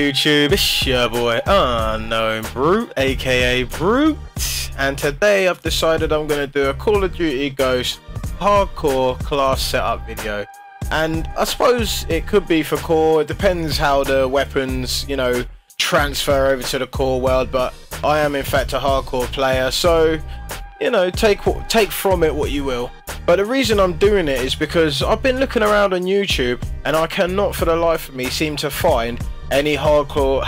YouTube? It's your boy Unknown Brute, aka Brute, and today I've decided I'm going to do a Call of Duty Ghosts hardcore class setup video. And I suppose it could be for core, it depends how the weapons, you know, transfer over to the core world, but I am in fact a hardcore player, so, you know, take from it what you will. But the reason I'm doing it is because I've been looking around on YouTube and I cannot for the life of me seem to find any hardcore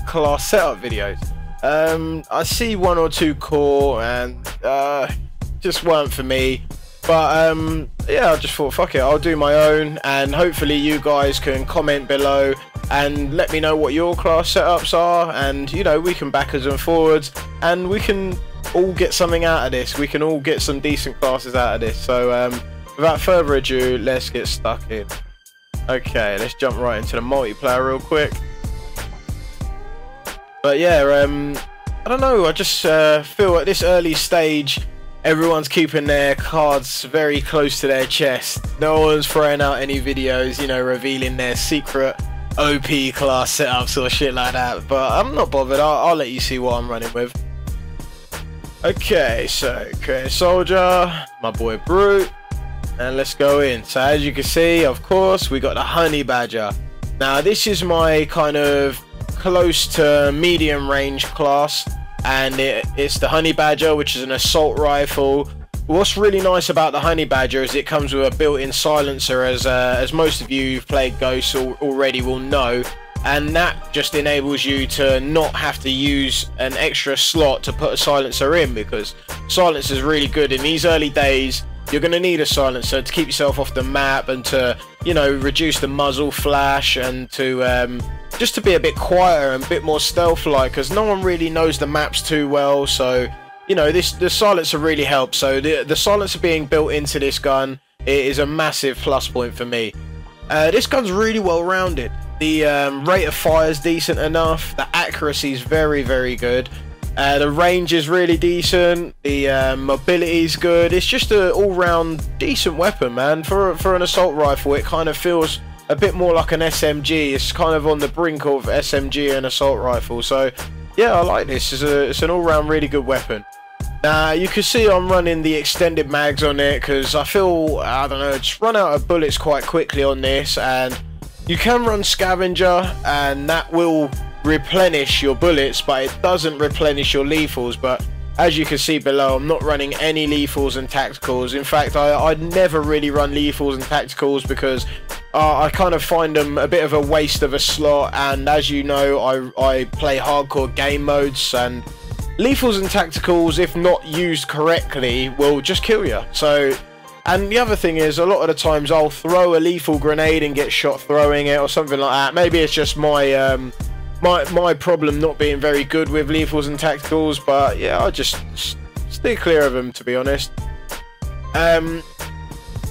class setup videos. I see one or two core and just weren't for me. But yeah, I just thought fuck it, I'll do my own, and hopefully you guys can comment below and let me know what your class setups are, and you know, we can backwards and forwards and we can all get something out of this. We can all get some decent classes out of this. So without further ado, let's get stuck in. Okay, let's jump right into the multiplayer real quick. But yeah, I don't know, I just feel at this early stage everyone's keeping their cards very close to their chest. No one's throwing out any videos, you know, revealing their secret OP class setups or shit like that. But I'm not bothered, I'll let you see what I'm running with. Okay, so create soldier, my boy Brute, and let's go in. So as you can see, of course, we got the honey badger. Now this is my kind of close to medium range class, and it's the honey badger, which is an assault rifle. What's really nice about the honey badger is it comes with a built-in silencer, as most of you who've played Ghosts already will know. And that just enables you to not have to use an extra slot to put a silencer in, because silencer is really good in these early days. You're going to need a silencer to keep yourself off the map and to, you know, reduce the muzzle flash, and to just to be a bit quieter and a bit more stealth-like, because no one really knows the maps too well. So, you know, the silencer really helps. So the silencer being built into this gun, it is a massive plus point for me. This gun's really well rounded. The rate of fire is decent enough. The accuracy is very, very good. The range is really decent. The mobility is good. It's just an all-round decent weapon, man. For an assault rifle, it kind of feels a bit more like an SMG. It's kind of on the brink of SMG and assault rifle. So yeah, I like this. It's an all-round really good weapon. Now you can see I'm running the extended mags on it because I feel, I don't know, just run out of bullets quite quickly on this. And you can run scavenger and that will replenish your bullets, but it doesn't replenish your lethals. But as you can see below, I'm not running any lethals and tacticals. In fact, I never really run lethals and tacticals because I kind of find them a bit of a waste of a slot. And as you know, I play hardcore game modes, and lethals and tacticals, if not used correctly, will just kill you. So, and the other thing is, a lot of the times I'll throw a lethal grenade and get shot throwing it or something like that. Maybe it's just my my problem not being very good with lethals and tacticals, but yeah, I just steer clear of them, to be honest.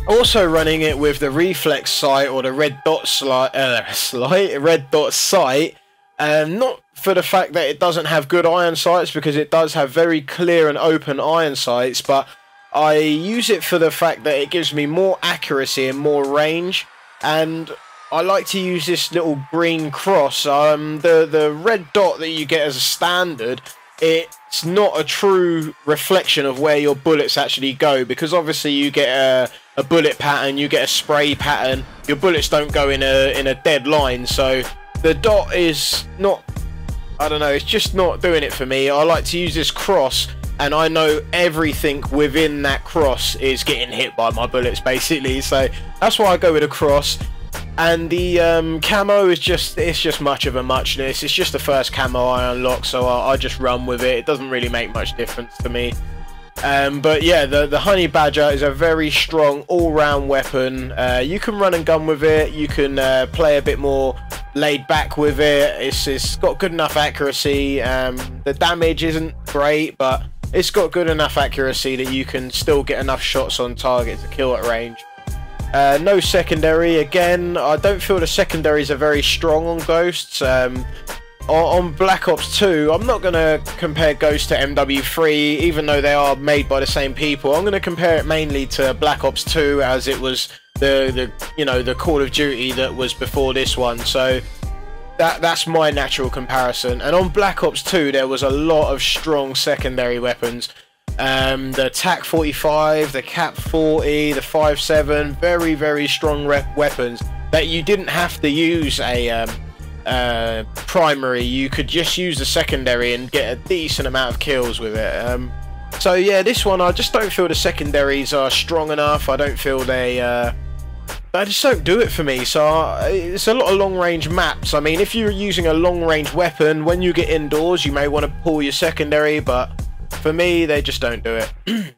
Also running it with the reflex sight, or the red dot red dot sight, not for the fact that it doesn't have good iron sights, because it does have very clear and open iron sights, but I use it for the fact that it gives me more accuracy and more range. And I like to use this little green cross. The red dot that you get as a standard, it's not a true reflection of where your bullets actually go, because obviously you get a bullet pattern, you get a spray pattern, your bullets don't go in a dead line. So the dot is not, I don't know, it's just not doing it for me. I like to use this cross, and I know everything within that cross is getting hit by my bullets, basically. So that's why I go with a cross. And the camo is just, it's just much of a muchness. It's just the first camo I unlock, so I just run with it. It doesn't really make much difference to me. But yeah, the honey badger is a very strong all-round weapon. You can run and gun with it. You can play a bit more laid back with it. It's got good enough accuracy. The damage isn't great, but it's got good enough accuracy that you can still get enough shots on target to kill at range. No secondary. Again, I don't feel the secondaries are very strong on Ghosts. On Black Ops 2, I'm not going to compare Ghost to MW3, even though they are made by the same people. I'm going to compare it mainly to Black Ops 2, as it was the Call of Duty that was before this one. So that's my natural comparison. And on Black Ops 2 there was a lot of strong secondary weapons. The TAC 45, the Cap 40, the 5.7, very, very strong weapons that you didn't have to use a primary. You could just use the secondary and get a decent amount of kills with it. So yeah, this one I just don't feel the secondaries are strong enough. I don't feel they just don't do it for me. So it's a lot of long range maps. I mean, if you're using a long range weapon, when you get indoors you may want to pull your secondary, but for me they just don't do it.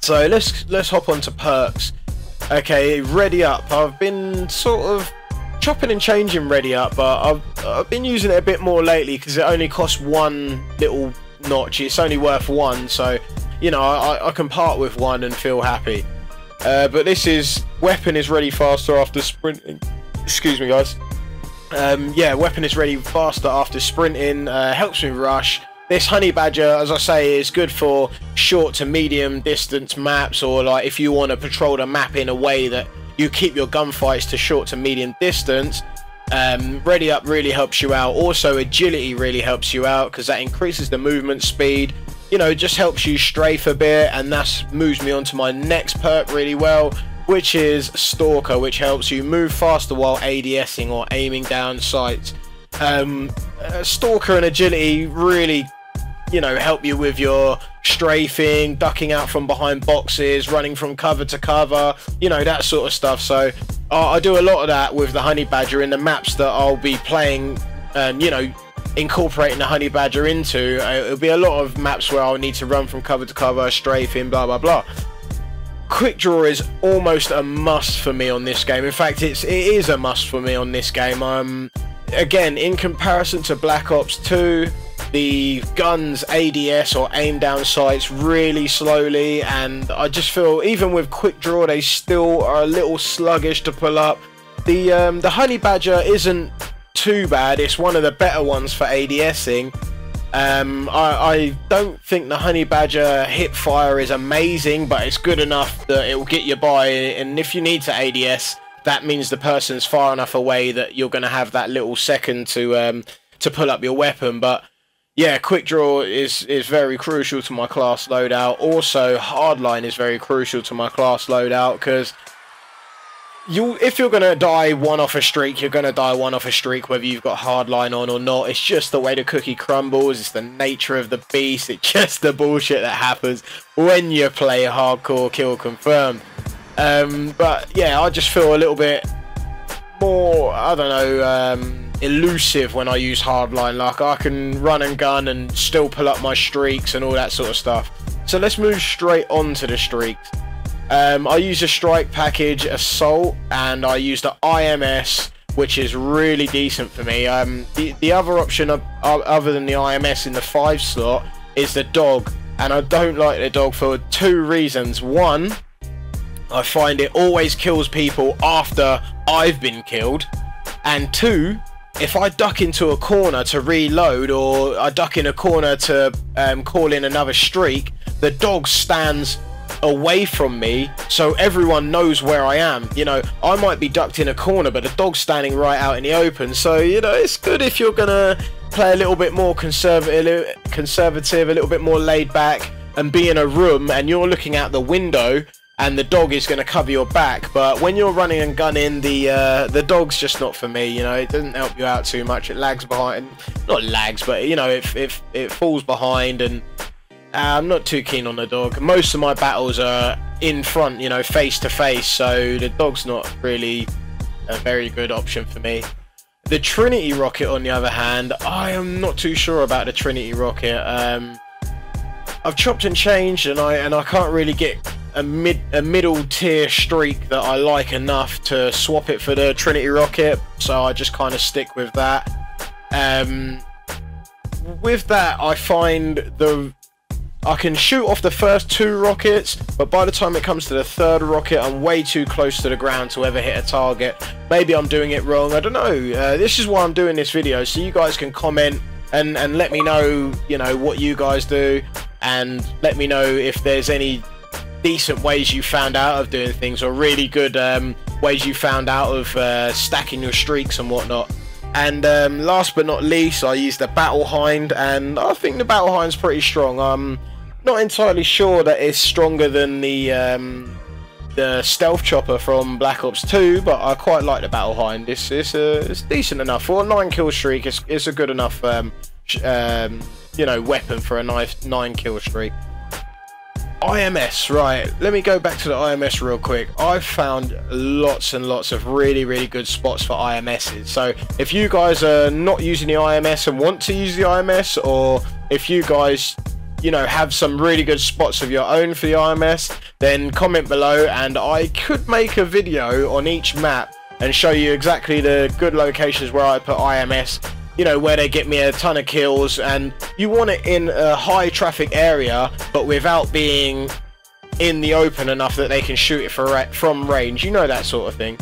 So let's hop on to perks. Okay, Ready Up. I've been sort of chopping and changing Ready Up, but I've been using it a bit more lately because it only costs one little notch. It's only worth one, so you know I can part with one and feel happy. But this is weapon is ready faster after sprinting. Excuse me, guys. Yeah, weapon is ready faster after sprinting. Helps me rush. This Honey Badger, as I say, is good for short to medium distance maps, or like if you want to patrol the map in a way that you keep your gunfights to short to medium distance. Ready Up really helps you out. Also, agility really helps you out because that increases the movement speed. You know, it just helps you strafe a bit, and that moves me on to my next perk really well, which is Stalker, which helps you move faster while ADSing or aiming down sights. Stalker and agility really, you know, help you with your strafing, ducking out from behind boxes, running from cover to cover, you know, that sort of stuff. So I do a lot of that with the Honey Badger in the maps that I'll be playing, you know, incorporating the Honey Badger into. It'll be a lot of maps where I'll need to run from cover to cover, strafing, blah blah blah. Quick draw is almost a must for me on this game. In fact, it is a must for me on this game. Again, in comparison to Black Ops 2, the guns ADS or aim down sights really slowly, and I just feel even with quick draw they still are a little sluggish to pull up. The Honey Badger isn't too bad. It's one of the better ones for ADSing. I don't think the Honey Badger hip fire is amazing, but it's good enough that it will get you by, and if you need to ADS, that means the person's far enough away that you're going to have that little second to pull up your weapon. But yeah, quick draw is very crucial to my class loadout. Also, hardline is very crucial to my class loadout, because if you're going to die one off a streak, you're going to die one off a streak whether you've got hardline on or not. It's just the way the cookie crumbles. It's the nature of the beast. It's just the bullshit that happens when you play hardcore kill confirmed. But yeah, I just feel a little bit more, I don't know, elusive when I use hardline. Like, I can run and gun and still pull up my streaks and all that sort of stuff. So let's move straight on to the streaks. I use a strike package Assault, and I use the IMS, which is really decent for me. The other option other than the IMS in the 5 slot is the dog, and I don't like the dog for 2 reasons. One, I find it always kills people after I've been killed, and 2, if I duck into a corner to reload, or I duck in a corner to call in another streak, the dog stands away from me, so everyone knows where I am. You know, I might be ducked in a corner, but the dog's standing right out in the open. So, you know, it's good if you're gonna play a little bit more conservative, a little bit more laid back, and be in a room and you're looking out the window and the dog is going to cover your back. But when you're running and gunning, the dog's just not for me. You know, it doesn't help you out too much. It lags behind, not lags, but you know, it falls behind, and I'm not too keen on the dog. Most of my battles are in front, you know, face to face, so the dog's not really a very good option for me. The Trinity Rocket, on the other hand, I am not too sure about the Trinity Rocket. I've chopped and changed, and I can't really get a middle tier streak that I like enough to swap it for the Trinity Rocket, so I just kind of stick with that. With that, I find I can shoot off the first 2 rockets, but by the time it comes to the 3rd rocket, I'm way too close to the ground to ever hit a target. Maybe I'm doing it wrong, I don't know. This is why I'm doing this video, so you guys can comment and let me know, you know, what you guys do, and let me know if there's any decent ways you found out of doing things, or really good ways you found out of stacking your streaks and whatnot. And last but not least, I use the Battle Hind, and I think the Battle Hind's pretty strong. I'm not entirely sure that it's stronger than the Stealth Chopper from Black Ops 2, but I quite like the Battle Hind. It's decent enough for a 9-kill streak. It's a good enough you know, weapon for a nice 9-kill streak. IMS, right, let me go back to the IMS real quick. I've found lots and lots of really good spots for IMSs. So if you guys are not using the IMS and want to use the IMS, or if you guys, you know, have some really good spots of your own for the IMS, then comment below and I could make a video on each map and show you exactly the good locations where I put IMS, you know, where they get me a ton of kills. And you want it in a high traffic area but without being in the open enough that they can shoot it from range, you know, that sort of thing.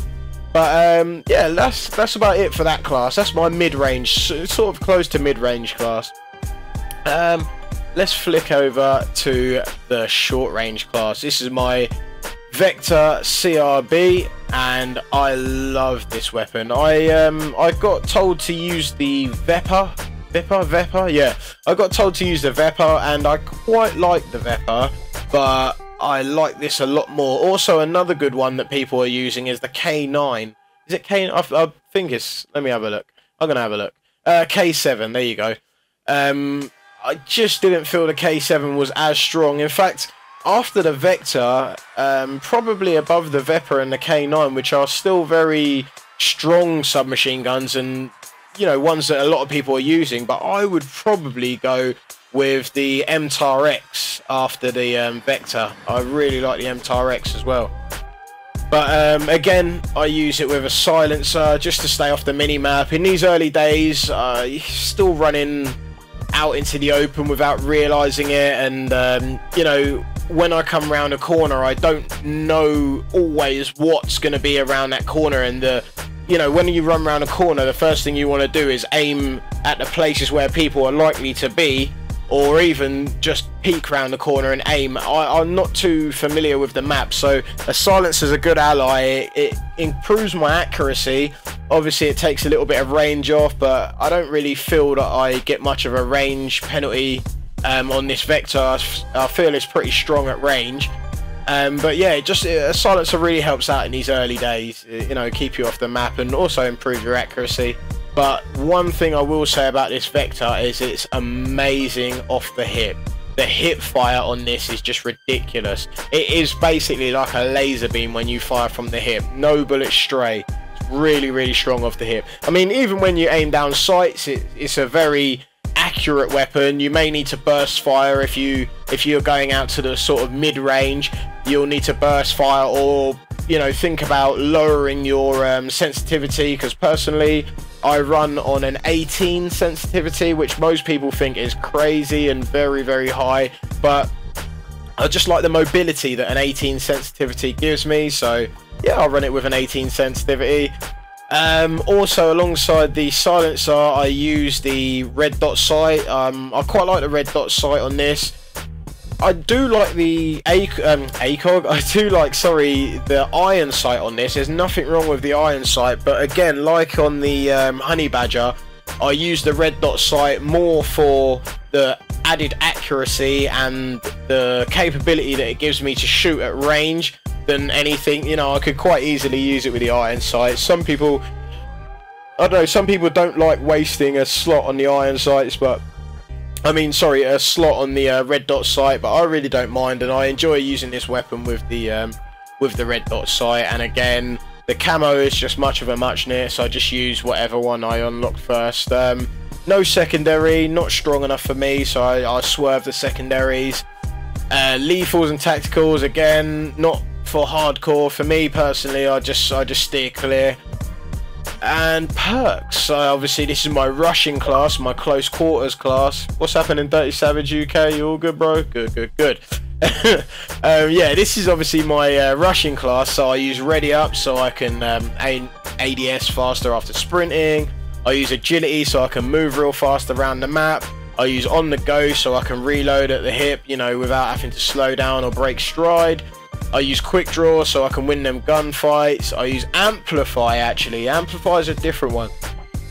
But yeah, that's about it for that class. That's my mid-range, sort of close to mid-range class. Let's flick over to the short-range class. This is my Vector CRB, and I love this weapon. I got told to use the Vepr, yeah. I got told to use the Vepr, and I quite like the Vepr, but I like this a lot more. Also, another good one that people are using is the K9. Is it K? I think it's. Let me have a look. I'm gonna have a look. K7. There you go. I just didn't feel the K7 was as strong. In fact, after the Vector, probably above the Vepr and the K9, which are still very strong submachine guns and, you know, ones that a lot of people are using, but I would probably go with the MTAR-X after the Vector. I really like the MTAR-X as well. But again, I use it with a silencer just to stay off the mini-map. In these early days, still running out into the open without realising it, and you know, when I come around a corner, I don't know always what's going to be around that corner. And you know, when you run around a corner, the first thing you want to do is aim at the places where people are likely to be, or even just peek around the corner and aim. I'm not too familiar with the map, so a silencer is a good ally. It improves my accuracy. Obviously, it takes a little bit of range off, but I don't really feel that I get much of a range penalty on this Vector. I feel it's pretty strong at range. But yeah, a silencer really helps out in these early days, you know, keep you off the map and also improve your accuracy. But one thing I will say about this Vector is it's amazing off the hip. The hip fire on this is just ridiculous. It is basically like a laser beam when you fire from the hip. No bullets stray. It's really strong off the hip. I mean, even when you aim down sights, it's a very accurate weapon. You may need to burst fire if you're going out to the sort of mid-range. You'll need to burst fire, or, you know, think about lowering your sensitivity, because personally I run on an 18 sensitivity, which most people think is crazy and very high, but I just like the mobility that an 18 sensitivity gives me. So yeah, I'll run it with an 18 sensitivity. Also, alongside the silencer, I use the red dot sight. I quite like the red dot sight on this. I do like the ACOG. I do like, sorry, the iron sight on this. There's nothing wrong with the iron sight, but again, like on the Honey Badger, I use the red dot sight more for the added accuracy and the capability that it gives me to shoot at range than anything. You know, I could quite easily use it with the iron sight. Some people, I don't know, some people don't like wasting a slot on the iron sights, but I mean, sorry, a slot on the red dot sight, but I really don't mind, and I enjoy using this weapon with the red dot sight. And again, the camo is just much of a muchness. I just use whatever one I unlock first. No secondary, not strong enough for me, so I swerve the secondaries. Lethals and tacticals, again, not for hardcore. For me personally, I just steer clear. And perks, obviously this is my rushing class, my close quarters class. What's happening, Dirty Savage UK? You all good, bro? Good. Yeah, this is obviously my rushing class, so I use ready up so I can aim ADS faster after sprinting. I use agility so I can move real fast around the map. I use on the go so I can reload at the hip, you know, without having to slow down or break stride. I use quick draw so I can win them gunfights. I use amplify, actually. Amplify is a different one.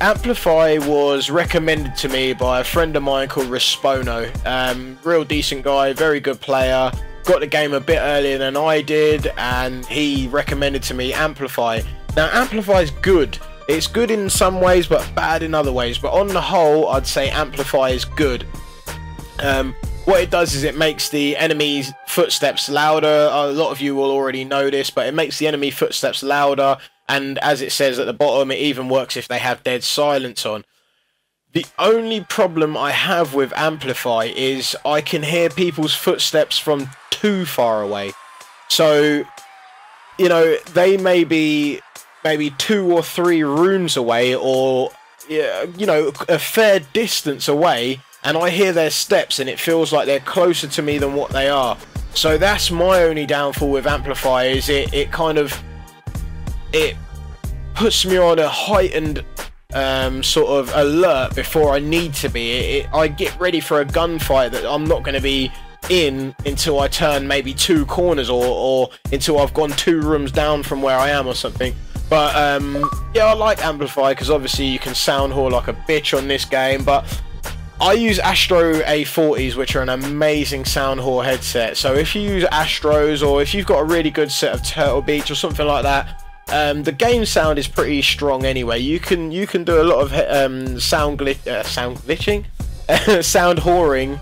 Amplify was recommended to me by a friend of mine called Respono. Real decent guy, very good player. Got the game a bit earlier than I did, and he recommended to me Amplify. Now, Amplify is good. It's good in some ways, but bad in other ways. But on the whole, I'd say Amplify is good. What it does is it makes the enemy's footsteps louder. A lot of you will already know this, but it makes the enemy footsteps louder. And as it says at the bottom, it even works if they have dead silence on. The only problem I have with Amplify is I can hear people's footsteps from too far away. So, you know, they may be maybe 2 or 3 rooms away, or, you know, a fair distance away, and I hear their steps and it feels like they're closer to me than what they are. So that's my only downfall with Amplify, is it kind of, it puts me on a heightened sort of alert before I need to be. I get ready for a gunfight that I'm not going to be in until I turn maybe 2 corners, or until I've gone 2 rooms down from where I am or something. But yeah, I like Amplify because obviously you can sound whore like a bitch on this game. But I use Astro A40s, which are an amazing sound whore headset. So if you use Astros, or if you've got a really good set of Turtle Beach or something like that, the game sound is pretty strong anyway. You can do a lot of sound glitching, sound whoring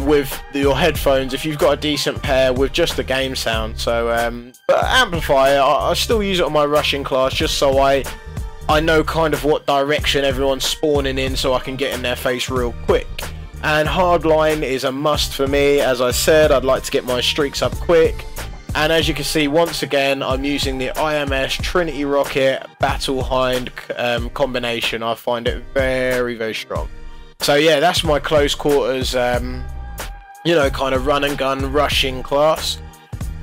with your headphones if you've got a decent pair with just the game sound. So but Amplify, I still use it on my rushing class just so I know kind of what direction everyone's spawning in, so I can get in their face real quick. And Hardline is a must for me. As I said, I'd like to get my streaks up quick. And as you can see, once again, I'm using the IMS Trinity Rocket Battle Hind combination. I find it very, very strong. So yeah, that's my close quarters, you know, kind of run and gun rushing class.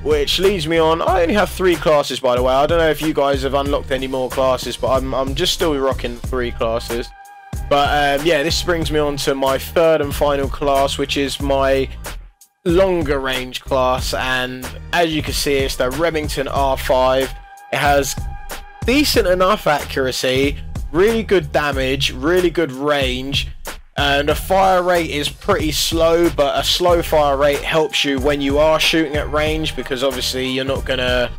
Which leads me on, I only have 3 classes, by the way. I don't know if you guys have unlocked any more classes, but I'm just still rocking 3 classes. But yeah, this brings me on to my 3rd and final class, which is my longer range class. And as you can see, it's the Remington R5. It has decent enough accuracy, really good damage, really good range. And the fire rate is pretty slow, but a slow fire rate helps you when you are shooting at range, because obviously you're not gonna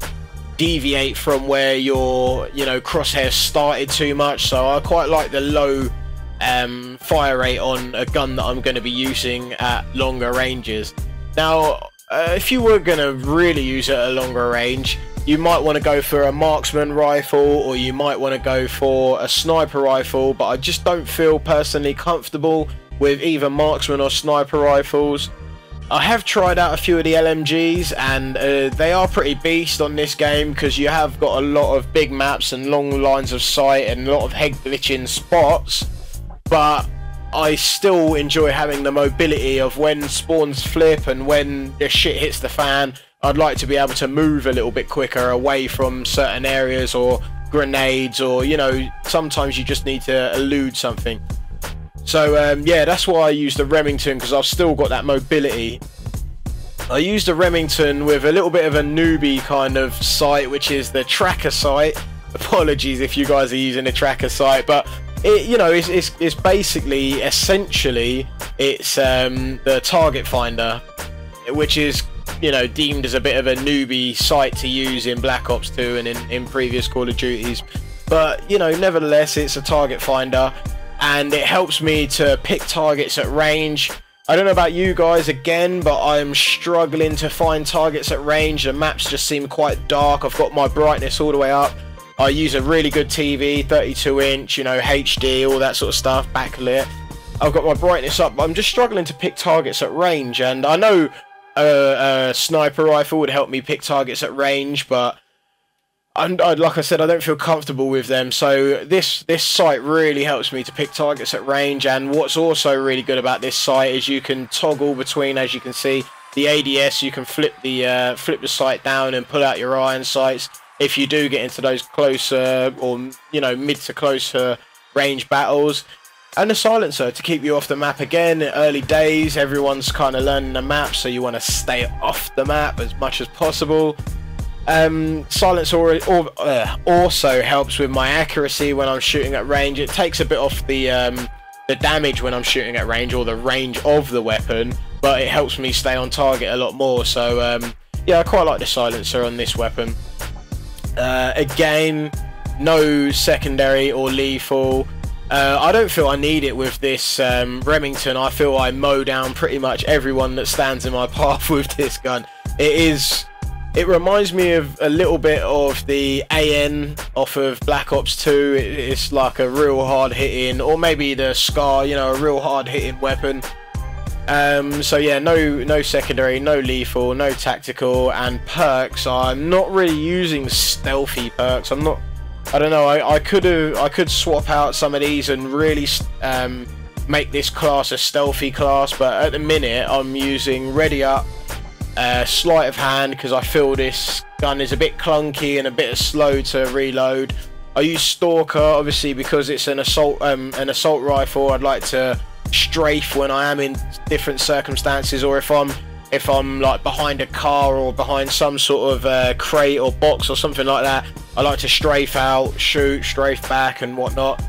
deviate from where your, you know, crosshairs started too much. So I quite like the low fire rate on a gun that I'm going to be using at longer ranges. Now, if you were going to really use it at a longer range, you might want to go for a marksman rifle, or you might want to go for a sniper rifle, but I just don't feel personally comfortable with either marksman or sniper rifles. I have tried out a few of the LMGs, and they are pretty beast on this game, because you have got a lot of big maps and long lines of sight and a lot of head glitching spots, but I still enjoy having the mobility of when spawns flip and when the shit hits the fan. I'd like to be able to move a little bit quicker away from certain areas, or grenades, or, you know, sometimes you just need to elude something. So yeah, that's why I use the Remington, because I've still got that mobility. I use the Remington with a little bit of a newbie kind of sight, which is the tracker sight. Apologies if you guys are using the tracker sight, but it, you know, it's basically, essentially, it's the target finder, which is, you know, deemed as a bit of a newbie sight to use in Black Ops 2 and in previous Call of Duties. But, you know, nevertheless, it's a target finder, and it helps me to pick targets at range. I don't know about you guys again, but I'm struggling to find targets at range. The maps just seem quite dark. I've got my brightness all the way up. I use a really good TV, 32-inch, you know, HD, all that sort of stuff, backlit. I've got my brightness up, but I'm just struggling to pick targets at range. And I know a sniper rifle would help me pick targets at range, but like I said, I don't feel comfortable with them. So this sight really helps me to pick targets at range. And what's also really good about this sight is you can toggle between, as you can see, the ADS. You can flip the sight down and pull out your iron sights if you do get into those closer, or, you know, mid to closer range battles. And the silencer to keep you off the map. Again, early days, everyone's kind of learning the map, so you want to stay off the map as much as possible. Silencer also helps with my accuracy when I'm shooting at range. It takes a bit off the damage when I'm shooting at range, or the range of the weapon, but it helps me stay on target a lot more. So yeah, I quite like the silencer on this weapon. Again, no secondary or lethal. I don't feel I need it with this Remington. I feel I mow down pretty much everyone that stands in my path with this gun. It reminds me of a little bit of the AN off of Black Ops 2. It's like a real hard hitting, or maybe the Scar, you know, a real hard hitting weapon. So yeah, no secondary, no lethal, no tactical, and perks. I'm not really using stealthy perks. I don't know. I could swap out some of these and really make this class a stealthy class, but at the minute I'm using ready up, sleight of hand, because I feel this gun is a bit clunky and a bit slow to reload. I use stalker obviously because it's an assault rifle. I'd like to strafe when I am in different circumstances, or if I'm like behind a car or behind some sort of crate or box or something like that, I like to strafe out, shoot, strafe back and whatnot.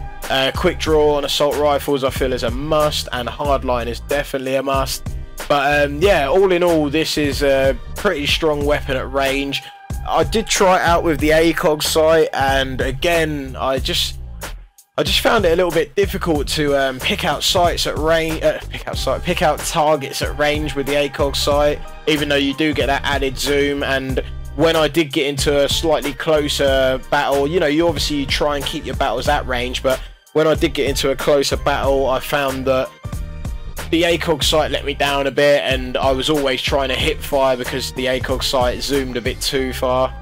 Quick draw on assault rifles I feel is a must, and hardline is definitely a must. But yeah, all in all, this is a pretty strong weapon at range. I did try it out with the ACOG sight, and again, I just found it a little bit difficult to pick out sights at range, pick out targets at range with the ACOG sight, even though you do get that added zoom. And when I did get into a slightly closer battle, you know, you try and keep your battles at range, but when I did get into a closer battle, I found that the ACOG sight let me down a bit, and I was always trying to hip fire because the ACOG sight zoomed a bit too far.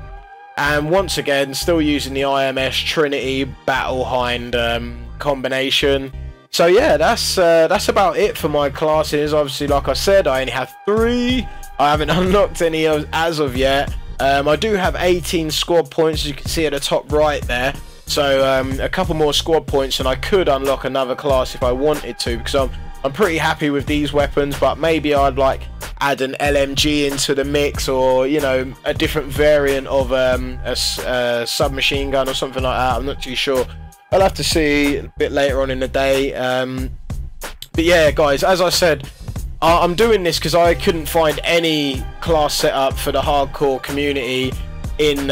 And once again, still using the IMS Trinity Battle Hind combination. So yeah, that's about it for my classes. Obviously, like I said, I only have 3. I haven't unlocked any as of yet. I do have 18 squad points, as you can see at the top right there. So a couple more squad points, and I could unlock another class if I wanted to, because I'm pretty happy with these weapons. But maybe I'd like add an LMG into the mix, or you know, a different variant of a submachine gun or something like that. I'm not too sure. I'll have to see a bit later on in the day. But yeah, guys, as I said, I'm doing this because I couldn't find any class setup for the hardcore community in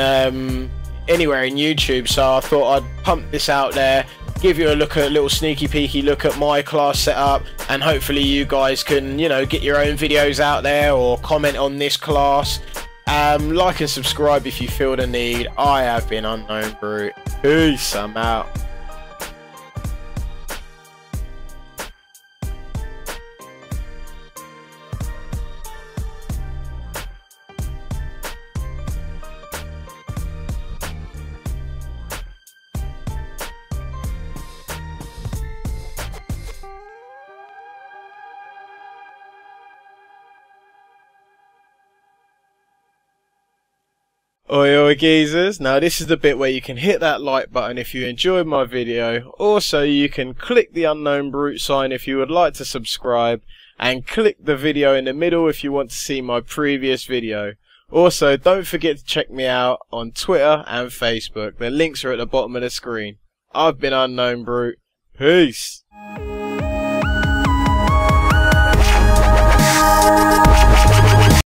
anywhere in YouTube, so I thought I'd pump this out there, give you a little sneaky peeky look at my class setup, and hopefully you guys can, you know, get your own videos out there or comment on this class. Like and subscribe if you feel the need. I have been Unknown Brute. Peace, I'm out. Oi geezers, now this is the bit where you can hit that like button if you enjoyed my video. Also, you can click the Unknown Brute sign if you would like to subscribe, and click the video in the middle if you want to see my previous video. Also, don't forget to check me out on Twitter and Facebook. The links are at the bottom of the screen. I've been Unknown Brute. Peace!